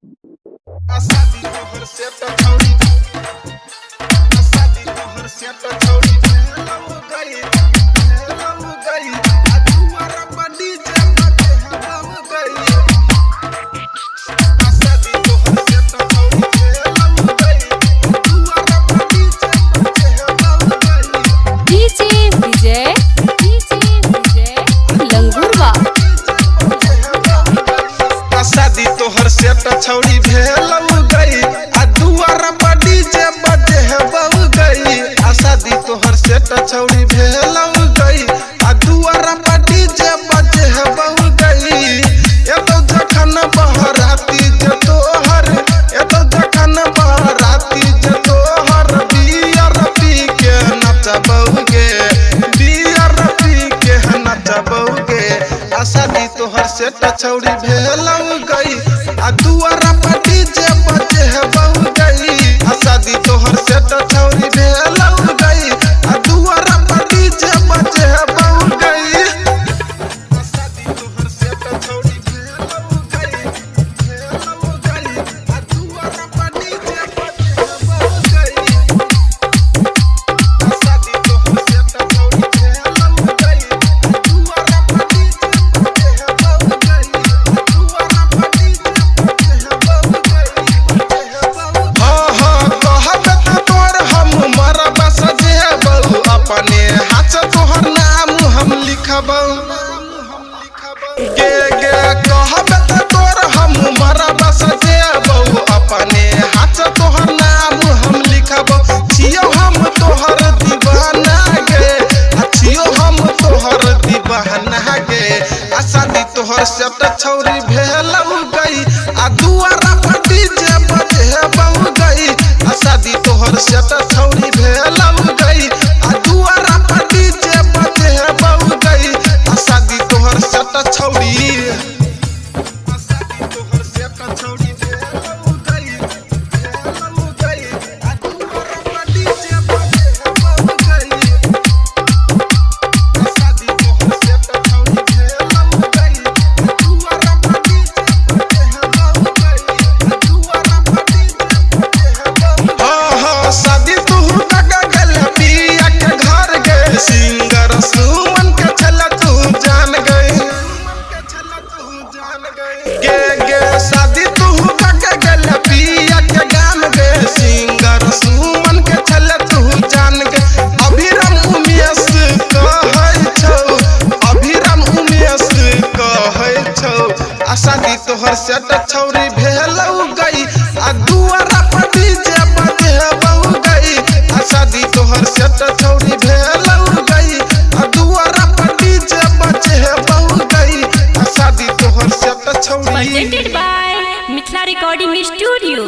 शादी तोहर से तो छोड़ी शादी तोहर से तो छोड़ी लव गई आ दुआरा बड़ी जे बाटे लव गई शादी तोहर से तो छोड़ी लव गई दुआरा बड़ी जे बाटे लव गई डीजे विजय लंगूरवा शादी तोहर से तो छौड़ी भेलव गई आ दुआरा बड़ी जे बजे बव गई शादी तोहर से तो छौड़ी भेलव गई आ दुआरा बड़ी जे बजे बव गई ए तो जखन बहराती जे तोहर ए तो जखन बहराती जे तोहर बियर पी के नचबौगे बियर पी के नचबौगे शादी तोहर से तो छौड़ी भेलव गई आ दुआरा पटी जे बजे बहू गई शादी तोहर से तो छौड़ी भेलव गई आ दुआरा पटी जे बजे बहू गई शादी तोहर से तो छौड़ी भेलव गई आ दुआरा पटी जे बजे बहू गई शादी तोहर से तो छौड़ी भेलव गई आ दुआरा पटी जे बजे बहू गई दुआरा पटी जे बजे बहू गई अपने हाथ तोहर नाम हम लिखबौ गे गे कहब त तोर हम मरब सजेबौ अपने हाथ तोहर नाम हम लिखबौ छियो हम तोहर दीवाना गे छियो हम तोहर दीवाना गे शादी तोहर से त छौरी भेलव गई आ दुआरा पटी जे बजे बहू गई शादी तोहर से त छौरी भेलव गई आ दुआरा पटी जे बजे बहू गई शादी तोहर से त छौरी शादी तोहर से त छौरी भेलव गई आ दुआरा पटी जे बजे बहू गई शादी तोहर से त छौरी भेलव गई आ दुआरा पटी जे बजे बहू गई आ दुआरा पटी जे बजे बहू शादी तू टका गल पिया के घर गए सिंगर सुमन के छल तू जान गई गे गे शादी तू टका गल पिया के गान गए सिंगर सुमन के छल तू जान गई अभिराम उमेश कहै छौ अभिराम उमेश कहै छौ शादी तोहर से त छौरी भेलव गई आ दुआरा पटी जे बजे बहू गई शादी तोहर से त छौरी भेलव गई आ दुआरा पटी जे बजे बहू गई शादी तोहर से त छौरी presented by Mithila Recording Studio।